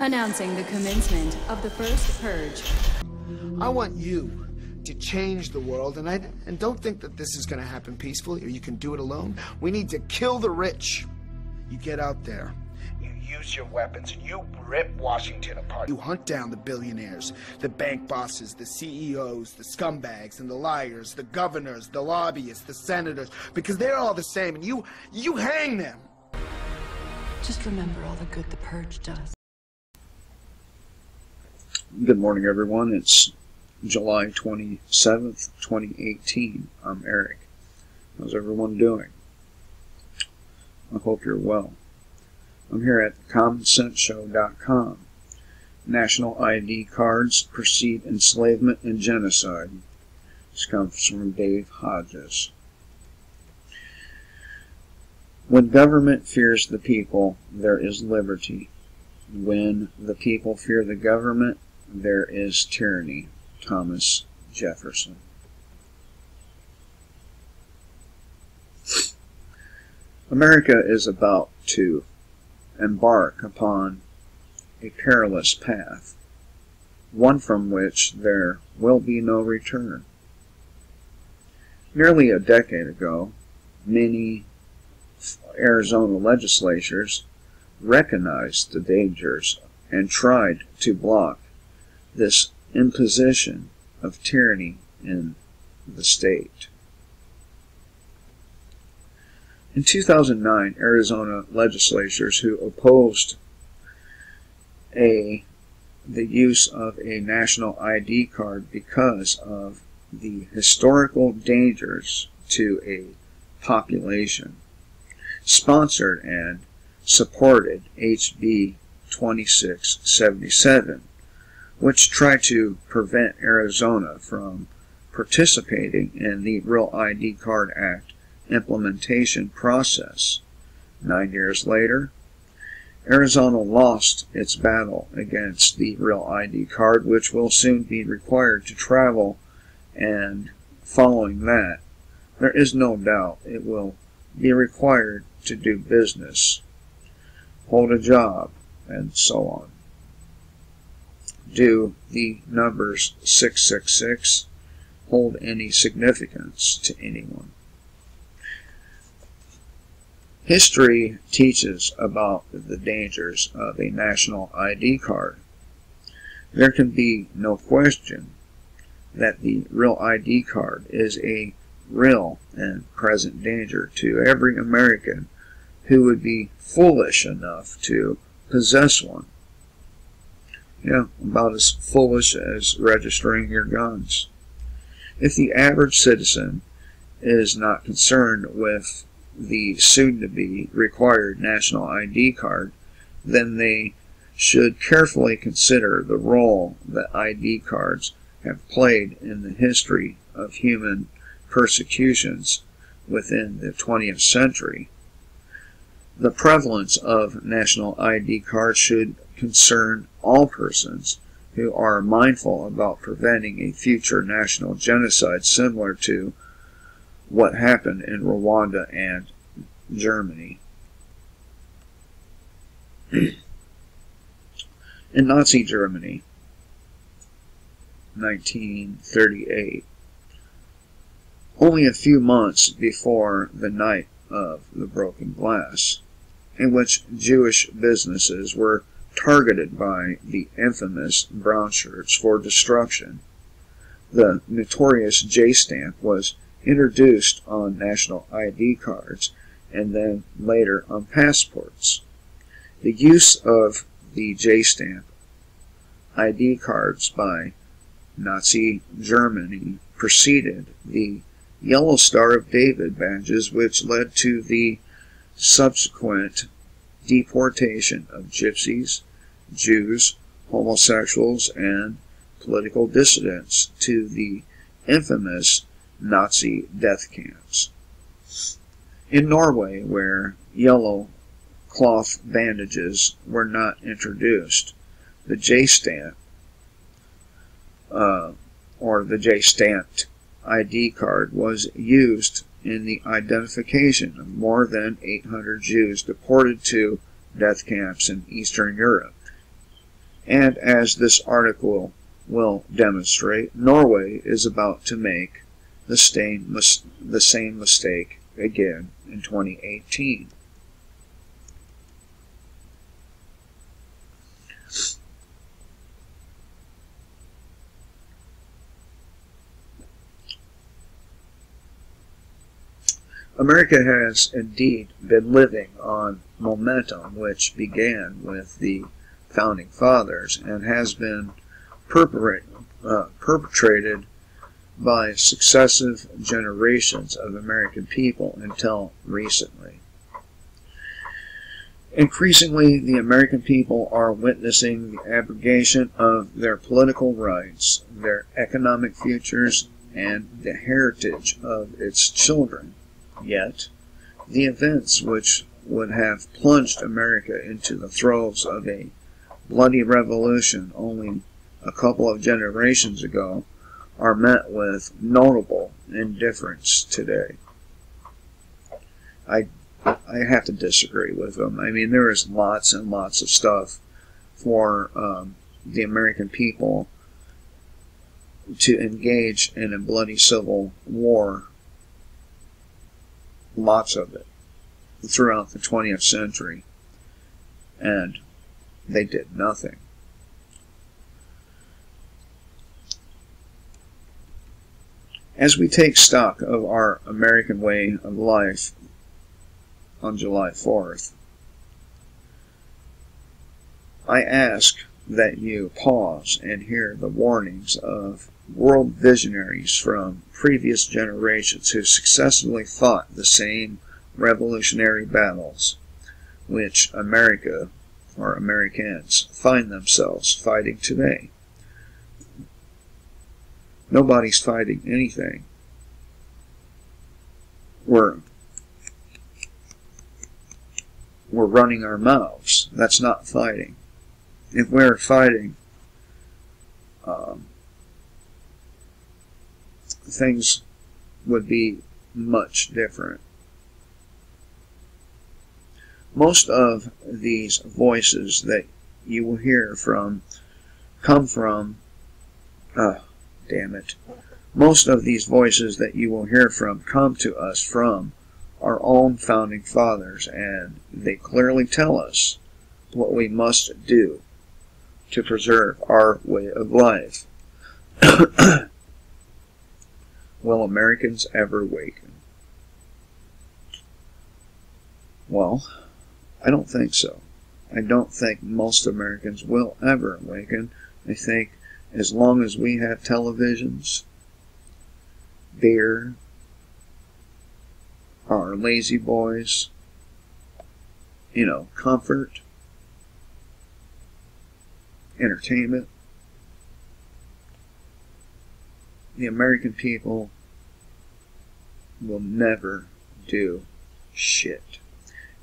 Announcing the commencement of the first purge. I want you to change the world, and don't think that this is going to happen peacefully or you can do it alone. We need to kill the rich. You get out there, you use your weapons, and you rip Washington apart. You hunt down the billionaires, the bank bosses, the CEOs, the scumbags and the liars, the governors, the lobbyists, the senators, because they're all the same, and you hang them. Just remember all the good the purge does. Good morning, everyone. It's July 27th, 2018. I'm Eric. How's everyone doing? I hope you're well. I'm here at CommonSenseShow.com. National ID cards precede enslavement and genocide. This comes from Dave Hodges. When government fears the people, there is liberty. When the people fear the government, there is tyranny. Thomas Jefferson. America is about to embark upon a perilous path, one from which there will be no return. Nearly a decade ago, many Arizona legislators recognized the dangers and tried to block this imposition of tyranny in the state. In 2009, Arizona legislators who opposed the use of a national ID card because of the historical dangers to a population sponsored and supported HB 2677, which tried to prevent Arizona from participating in the Real ID Card Act implementation process. 9 years later, Arizona lost its battle against the Real ID card, which will soon be required to travel, and following that, there is no doubt it will be required to do business, hold a job, and so on. Do the numbers 666 hold any significance to anyone? History teaches about the dangers of a national ID card. There can be no question that the Real ID card is a real and present danger to every American who would be foolish enough to possess one. Yeah, about as foolish as registering your guns. If the average citizen is not concerned with the soon-to-be required national ID card, then they should carefully consider the role that ID cards have played in the history of human persecutions within the 20th century. The prevalence of national ID cards should concern all persons who are mindful about preventing a future national genocide similar to what happened in Rwanda and Germany. In Nazi Germany, 1938, only a few months before the night of the broken glass, in which Jewish businesses were targeted by the infamous brown shirts for destruction, the notorious J-stamp was introduced on national ID cards and then later on passports. The use of the J-stamp ID cards by Nazi Germany preceded the Yellow Star of David badges, which led to the subsequent deportation of gypsies, Jews, homosexuals, and political dissidents to the infamous Nazi death camps. In Norway, where yellow cloth bandages were not introduced, the J-stamp, or the J-stamped ID card was used in the identification of more than 800 Jews deported to death camps in Eastern Europe. And as this article will demonstrate, Norway is about to make the same mistake again in 2018. America has indeed been living on momentum which began with the Founding Fathers and has been perpetrated by successive generations of American people until recently. Increasingly, the American people are witnessing the abrogation of their political rights, their economic futures, and the heritage of its children. Yet, the events which would have plunged America into the throes of a bloody revolution only a couple of generations ago are met with notable indifference today. I have to disagree with them. I mean, there is lots and lots of stuff for the American people to engage in a bloody civil war. Lots of it throughout the 20th century, and they did nothing. As we take stock of our American way of life on July 4th, I ask that you pause and hear the warnings of world visionaries from previous generations who successfully fought the same revolutionary battles which America, or Americans, find themselves fighting today. Nobody's fighting anything. We're running our mouths. That's not fighting. If we're fighting, things would be much different. Most of these voices that you will hear from Most of these voices that you will hear from come to us from our own founding fathers, and they clearly tell us what we must do to preserve our way of life. Will Americans ever awaken? Well, I don't think so. I don't think most Americans will ever awaken. I think as long as we have televisions, beer, our lazy boys, comfort, entertainment, the American people will never do shit.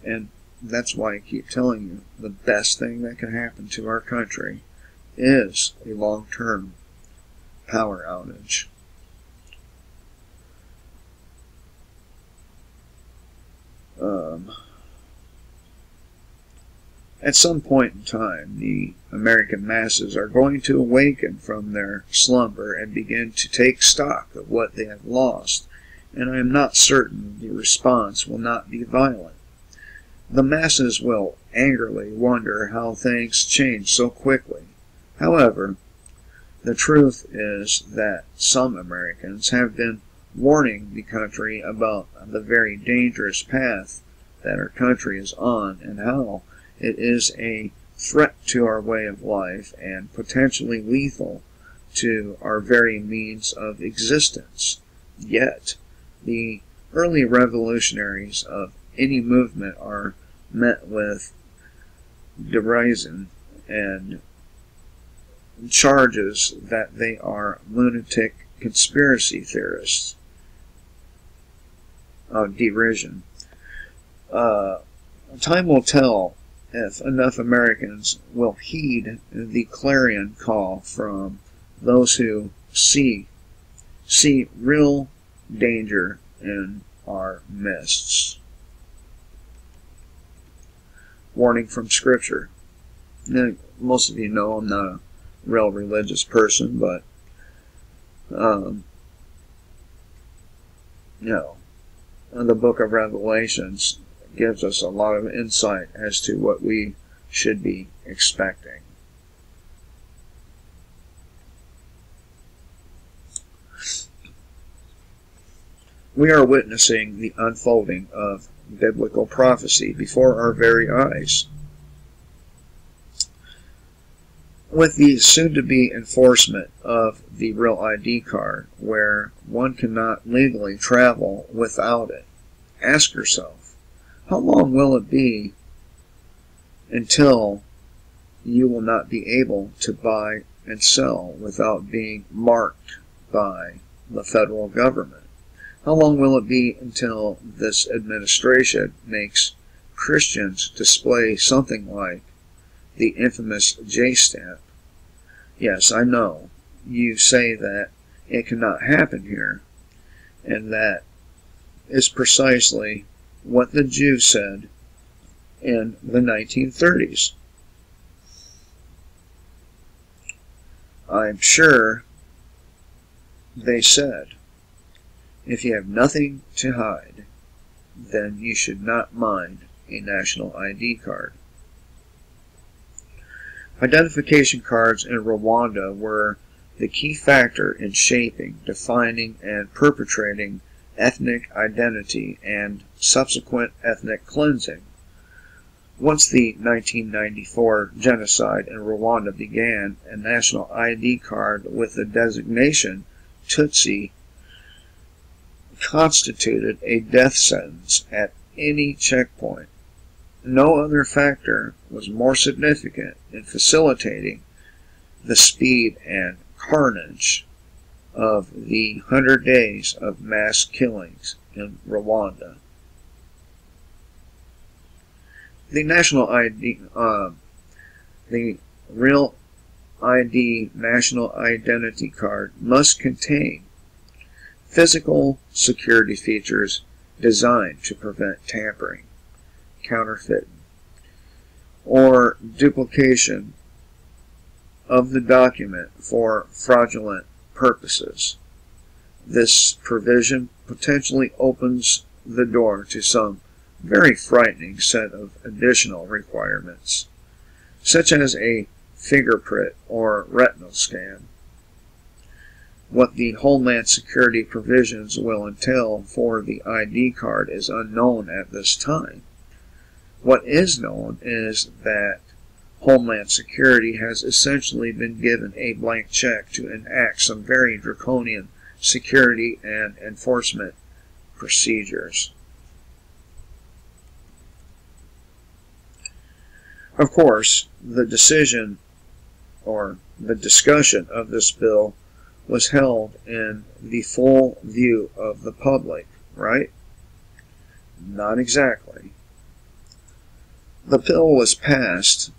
And that's why I keep telling you, the best thing that can happen to our country is a long-term power outage. At some point in time, the American masses are going to awaken from their slumber and begin to take stock of what they have lost, and I am not certain the response will not be violent. The masses will angrily wonder how things change so quickly. However, the truth is that some Americans have been warning the country about the very dangerous path that our country is on and how it is a threat to our way of life and potentially lethal to our very means of existence. Yet, the early revolutionaries of any movement are met with derision and charges that they are lunatic conspiracy theorists. Derision. Time will tell if enough Americans will heed the clarion call from those who see real danger in our midst. Warning from Scripture. Now, most of you know I'm not a real religious person, but you know, the book of Revelations gives us a lot of insight as to what we should be expecting. We are witnessing the unfolding of biblical prophecy before our very eyes. With the soon-to-be enforcement of the Real ID card, where one cannot legally travel without it, ask yourself, how long will it be until you will not be able to buy and sell without being marked by the federal government? How long will it be until this administration makes Christians display something like the infamous J stamp? Yes, I know. You say that it cannot happen here, and that is precisely what the Jews said in the 1930s. I'm sure they said, if you have nothing to hide, then you should not mind a national ID card. Identification cards in Rwanda were the key factor in shaping, defining, and perpetrating ethnic identity and subsequent ethnic cleansing. Once the 1994 genocide in Rwanda began, a national ID card with the designation Tutsi constituted a death sentence at any checkpoint. No other factor was more significant in facilitating the speed and carnage of the 100 days of mass killings in Rwanda. The national ID, the Real ID national identity card must contain physical security features designed to prevent tampering, counterfeiting, or duplication of the document for fraudulent purposes. This provision potentially opens the door to some very frightening set of additional requirements, such as a fingerprint or retinal scan. What the Homeland Security provisions will entail for the ID card is unknown at this time. What is known is that Homeland Security has essentially been given a blank check to enact some very draconian security and enforcement procedures. Of course, the decision or the discussion of this bill was held in the full view of the public, right? Not exactly. The bill was passed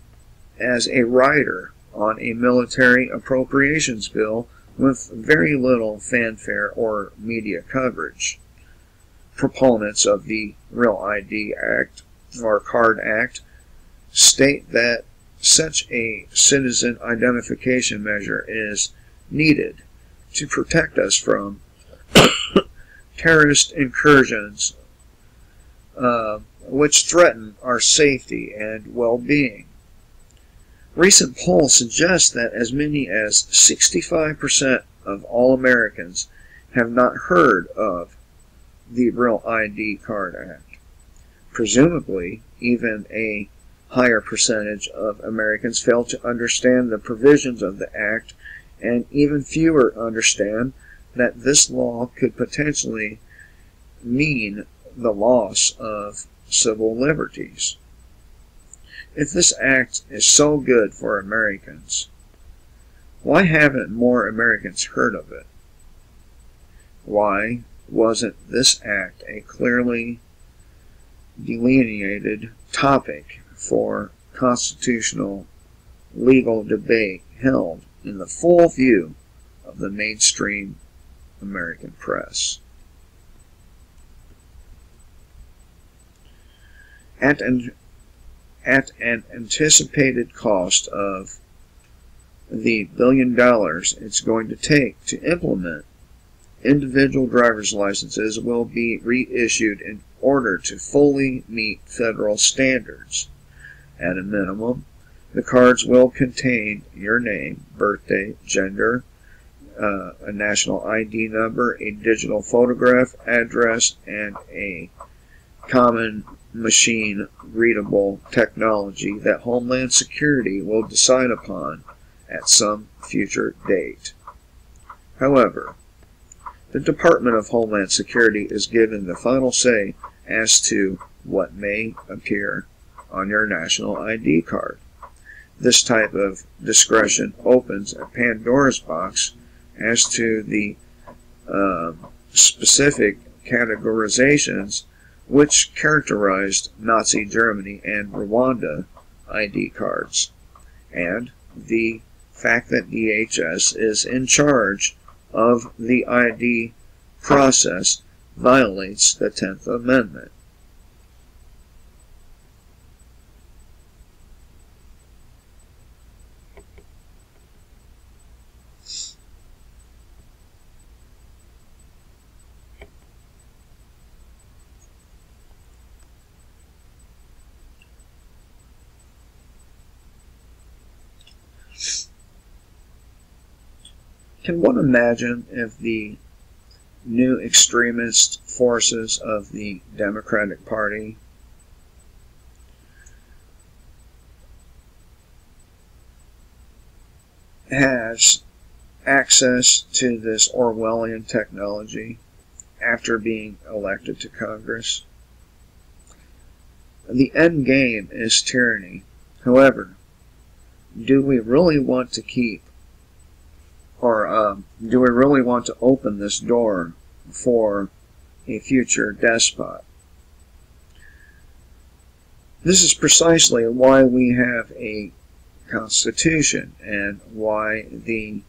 as a rider on a military appropriations bill with very little fanfare or media coverage. Proponents of the Real ID Act or Card Act state that such a citizen identification measure is needed to protect us from terrorist incursions which threaten our safety and well-being. Recent polls suggest that as many as 65% of all Americans have not heard of the Real ID Card Act. Presumably, even a higher percentage of Americans fail to understand the provisions of the Act, and even fewer understand that this law could potentially mean the loss of civil liberties. If this act is so good for Americans, why haven't more Americans heard of it? Why wasn't this act a clearly delineated topic for constitutional legal debate held in the full view of the mainstream American press? At an at an anticipated cost of the $1 billion it's going to take to implement, individual driver's licenses will be reissued in order to fully meet federal standards. At a minimum, the cards will contain your name, birthday, gender, a national ID number, a digital photograph, address, and a common machine readable technology that Homeland Security will decide upon at some future date. However, the Department of Homeland Security is given the final say as to what may appear on your national ID card. This type of discretion opens a Pandora's box as to the specific categorizations which characterized Nazi Germany and Rwanda ID cards, and the fact that DHS is in charge of the ID process violates the 10th Amendment. Can one imagine if the new extremist forces of the Democratic Party has access to this Orwellian technology after being elected to Congress? The end game is tyranny. However, do we really want to keep, or do we really want to open this door for a future despot? This is precisely why we have a Constitution and why the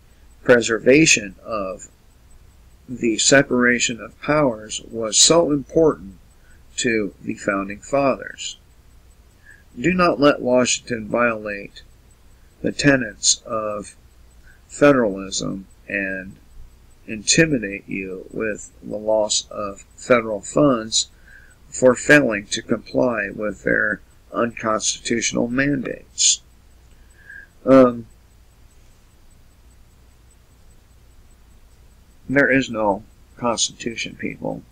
preservation of the separation of powers was so important to the Founding Fathers. Do not let Washington violate the tenets of federalism and intimidate you with the loss of federal funds for failing to comply with their unconstitutional mandates. There is no Constitution, people.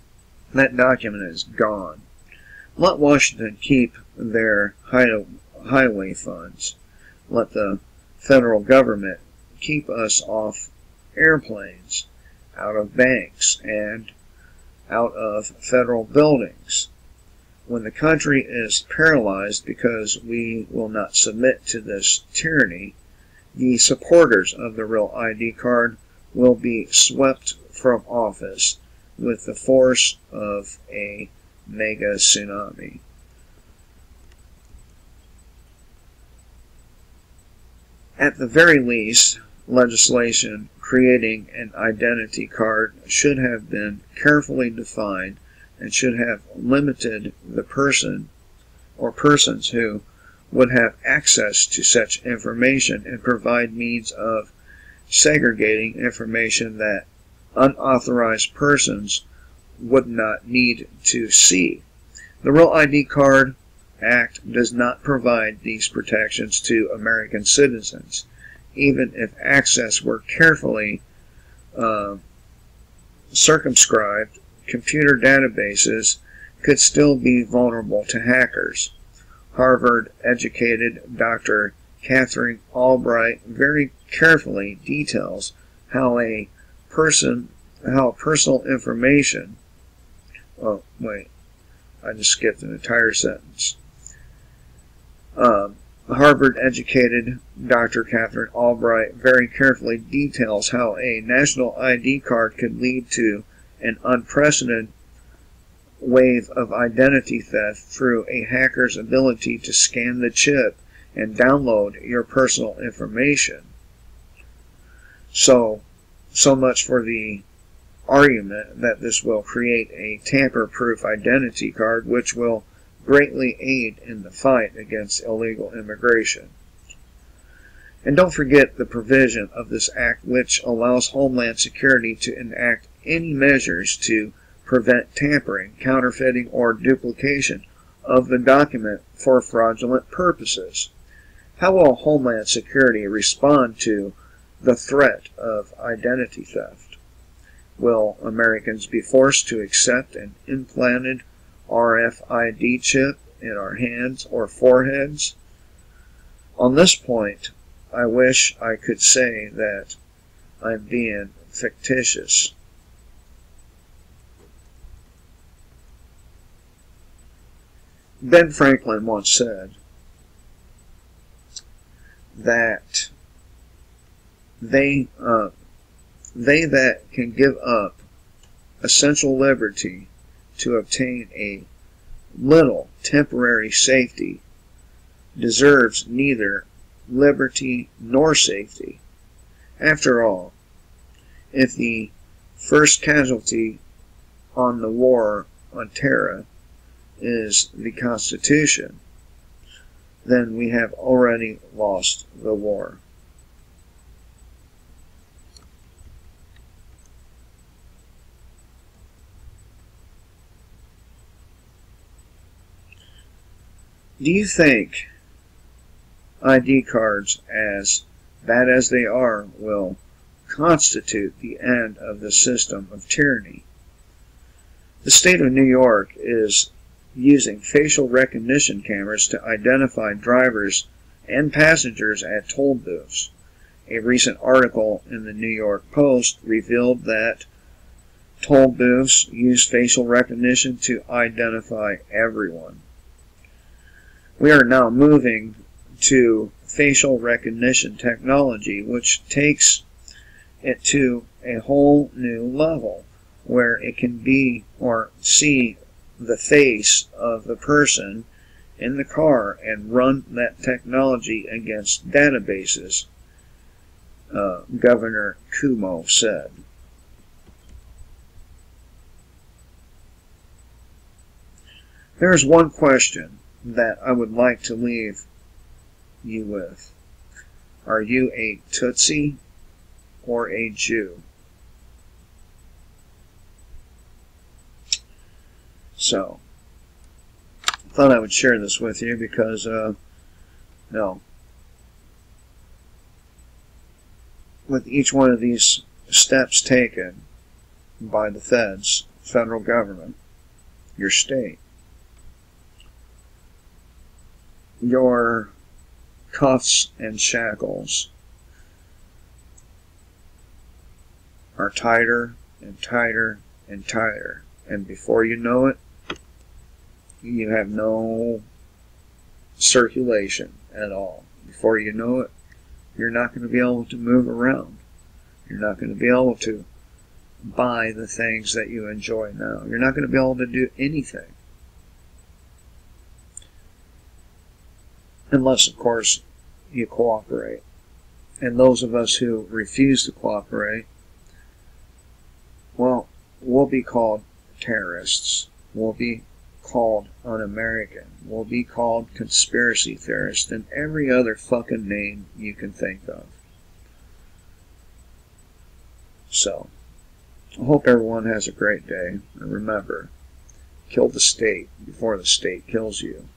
That document is gone. Let Washington keep their highway funds. Let the federal government keep us off airplanes, out of banks, and out of federal buildings. When the country is paralyzed because we will not submit to this tyranny, the supporters of the Real ID card will be swept from office with the force of a mega tsunami. At the very least, legislation creating an identity card should have been carefully defined and should have limited the person or persons who would have access to such information and provide means of segregating information that unauthorized persons would not need to see. The Real ID Card Act does not provide these protections to American citizens. Even if access were carefully circumscribed, computer databases could still be vulnerable to hackers. Harvard-educated Dr. Catherine Albright very carefully details how personal information. Oh, wait. I just skipped an entire sentence. Harvard-educated Dr. Catherine Albright very carefully details how a national ID card could lead to an unprecedented wave of identity theft through a hacker's ability to scan the chip and download your personal information. So much for the argument that this will create a tamper-proof identity card which will greatly aid in the fight against illegal immigration. And don't forget the provision of this act which allows Homeland Security to enact any measures to prevent tampering, counterfeiting, or duplication of the document for fraudulent purposes. How will Homeland Security respond to the threat of identity theft? Will Americans be forced to accept an implanted RFID chip in our hands or foreheads? On this point, I wish I could say that I'm being fictitious. Ben Franklin once said that they that can give up essential liberty to obtain a little temporary safety deserves neither liberty nor safety. After all, if the first casualty on the war on terror is the Constitution, then we have already lost the war. Do you think ID cards, as bad as they are, will constitute the end of the system of tyranny? The state of New York is using facial recognition cameras to identify drivers and passengers at toll booths. A recent article in the New York Post revealed that toll booths use facial recognition to identify everyone. We are now moving to facial recognition technology, which takes it to a whole new level, where it can be or see the face of the person in the car and run that technology against databases, Governor Cuomo said. There is one question that I would like to leave you with. Are you a Tutsi or a Jew? So, I thought I would share this with you because, with each one of these steps taken by the feds, federal government, your state, your cuffs and shackles are tighter and tighter and tighter, and before you know it, you have no circulation at all. Before you know it, you're not going to be able to move around. You're not going to be able to buy the things that you enjoy now. You're not going to be able to do anything. Unless, of course, you cooperate. And those of us who refuse to cooperate, well, we'll be called terrorists. We'll be called un-American. We'll be called conspiracy theorists and every other fucking name you can think of. So, I hope everyone has a great day. And remember, kill the state before the state kills you.